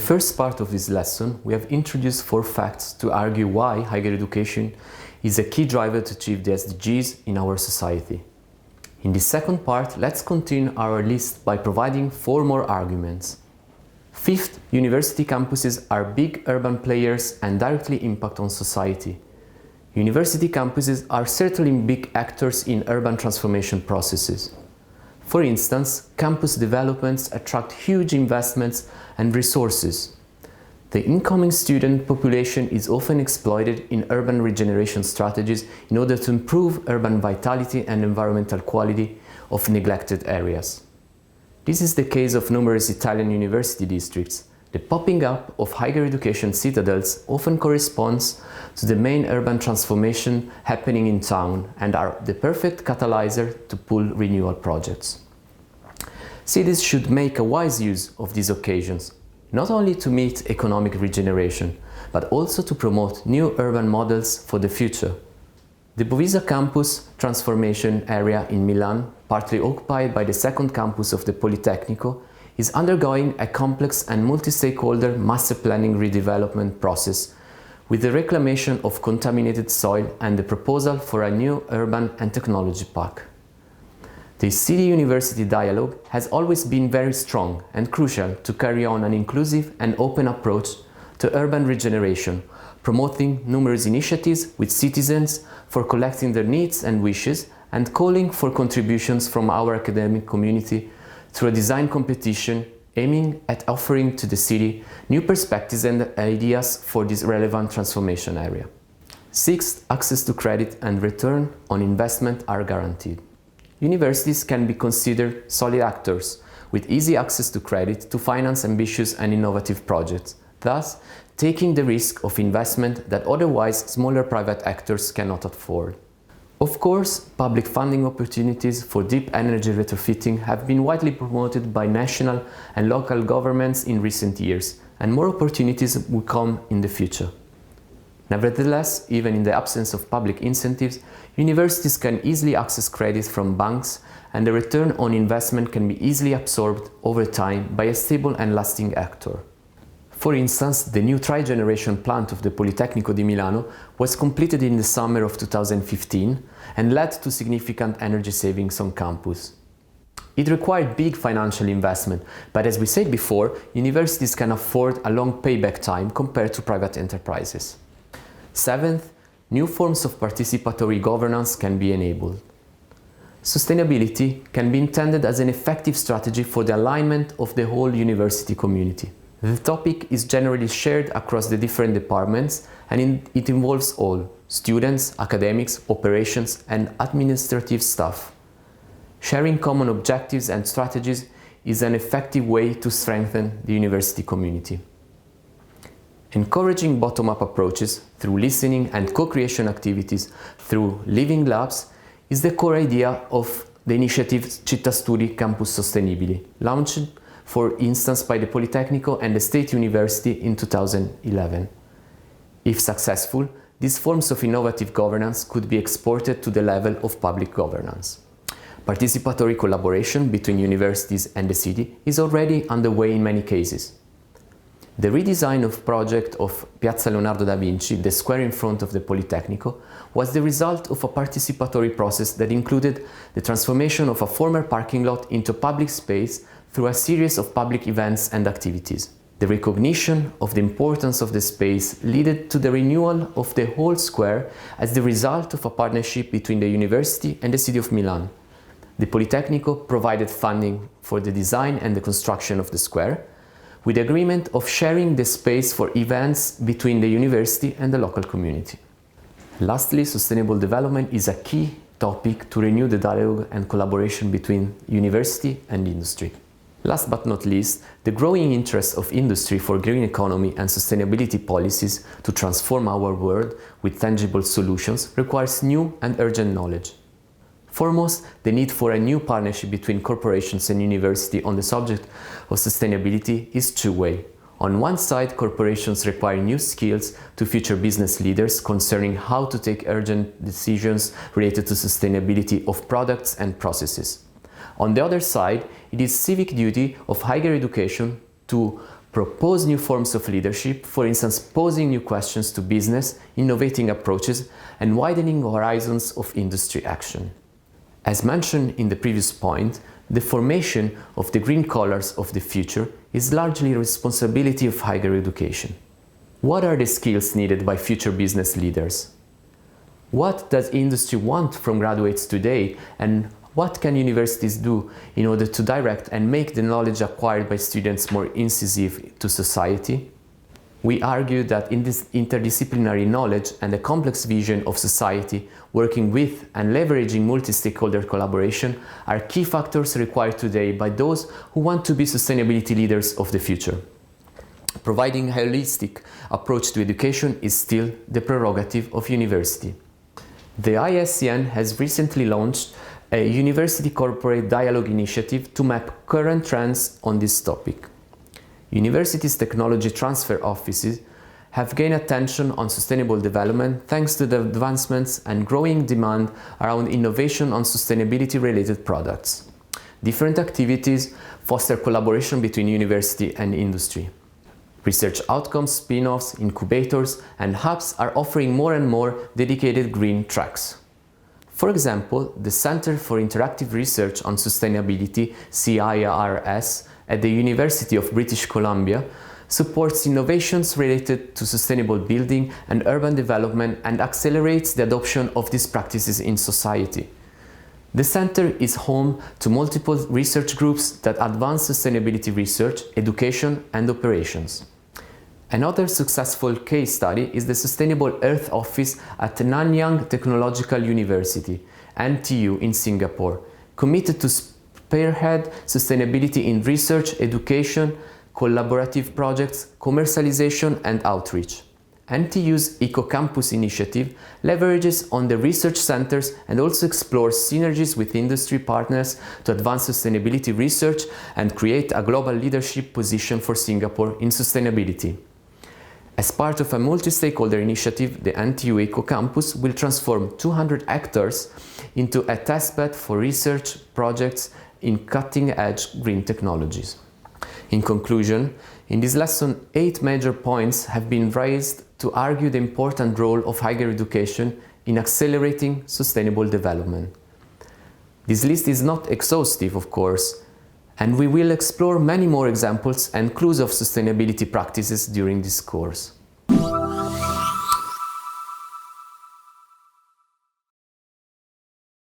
first part of this lesson, we have introduced 4 facts to argue why higher education is a key driver to achieve the SDGs in our society. In this second part, let's continue our list by providing 4 more arguments. Fifth, university campuses are big urban players and directly impact on society. University campuses are certainly big actors in urban transformation processes. For instance, campus developments attract huge investments and resources. The incoming student population is often exploited in urban regeneration strategies in order to improve urban vitality and environmental quality of neglected areas. This is the case of numerous Italian university districts. The popping up of higher education citadels often corresponds to the main urban transformation happening in town and are the perfect catalyzer to pull renewal projects. Cities should make a wise use of these occasions, not only to meet economic regeneration, but also to promote new urban models for the future. The Bovisa campus transformation area in Milan, partly occupied by the second campus of the Politecnico, is undergoing a complex and multi-stakeholder master planning redevelopment process with the reclamation of contaminated soil and the proposal for a new urban and technology park. The city-university dialogue has always been very strong and crucial to carry on an inclusive and open approach to urban regeneration, promoting numerous initiatives with citizens for collecting their needs and wishes and calling for contributions from our academic community through a design competition aiming at offering to the city new perspectives and ideas for this relevant transformation area. Sixth, access to credit and return on investment are guaranteed. Universities can be considered solid actors with easy access to credit to finance ambitious and innovative projects, thus taking the risk of investment that otherwise smaller private actors cannot afford. Of course, public funding opportunities for deep energy retrofitting have been widely promoted by national and local governments in recent years, and more opportunities will come in the future. Nevertheless, even in the absence of public incentives, universities can easily access credit from banks, and the return on investment can be easily absorbed over time by a stable and lasting actor. For instance, the new tri-generation plant of the Politecnico di Milano was completed in the summer of 2015 and led to significant energy savings on campus. It required big financial investment, but as we said before, universities can afford a long payback time compared to private enterprises. Seventh, new forms of participatory governance can be enabled. Sustainability can be intended as an effective strategy for the alignment of the whole university community. The topic is generally shared across the different departments and it involves all students, academics, operations and administrative staff. Sharing common objectives and strategies is an effective way to strengthen the university community. Encouraging bottom-up approaches through listening and co-creation activities through living labs is the core idea of the initiative Città Studi Campus Sostenibili, launched for instance by the Politecnico and the State University in 2011. If successful, these forms of innovative governance could be exported to the level of public governance. Participatory collaboration between universities and the city is already underway in many cases. The redesign of project of Piazza Leonardo da Vinci, the square in front of the Politecnico, was the result of a participatory process that included the transformation of a former parking lot into public space through a series of public events and activities. The recognition of the importance of the space led to the renewal of the whole square as the result of a partnership between the university and the city of Milan. The Politecnico provided funding for the design and the construction of the square, with the agreement of sharing the space for events between the university and the local community. Lastly, sustainable development is a key topic to renew the dialogue and collaboration between university and industry. Last but not least, the growing interest of industry for green economy and sustainability policies to transform our world with tangible solutions requires new and urgent knowledge. Foremost, the need for a new partnership between corporations and university on the subject of sustainability is two-way. On one side, corporations require new skills to future business leaders concerning how to take urgent decisions related to sustainability of products and processes. On the other side, it is civic duty of higher education to propose new forms of leadership, for instance, posing new questions to business, innovating approaches, and widening horizons of industry action. As mentioned in the previous point, the formation of the green collars of the future is largely the responsibility of higher education. What are the skills needed by future business leaders? What does industry want from graduates today, and what can universities do in order to direct and make the knowledge acquired by students more incisive to society? We argue that in this interdisciplinary knowledge and a complex vision of society, working with and leveraging multi-stakeholder collaboration are key factors required today by those who want to be sustainability leaders of the future. Providing a holistic approach to education is still the prerogative of university. The ISCN has recently launched a University Corporate Dialogue initiative to map current trends on this topic. Universities' technology transfer offices have gained attention on sustainable development thanks to the advancements and growing demand around innovation on sustainability-related products. Different activities foster collaboration between university and industry. Research outcomes, spin-offs, incubators, and hubs are offering more and more dedicated green tracks. For example, the Center for Interactive Research on Sustainability, CIRS, at the University of British Columbia, supports innovations related to sustainable building and urban development and accelerates the adoption of these practices in society. The center is home to multiple research groups that advance sustainability research, education, and operations. Another successful case study is the Sustainable Earth Office at Nanyang Technological University, NTU, in Singapore, committed to spearhead sustainability in research, education, collaborative projects, commercialization, and outreach. NTU's EcoCampus initiative leverages on the research centers and also explores synergies with industry partners to advance sustainability research and create a global leadership position for Singapore in sustainability. As part of a multi-stakeholder initiative, the NTU EcoCampus will transform 200 hectares into a testbed for research projects in cutting-edge green technologies. In conclusion, in this lesson, 8 major points have been raised to argue the important role of higher education in accelerating sustainable development. This list is not exhaustive, of course, and we will explore many more examples and clues of sustainability practices during this course.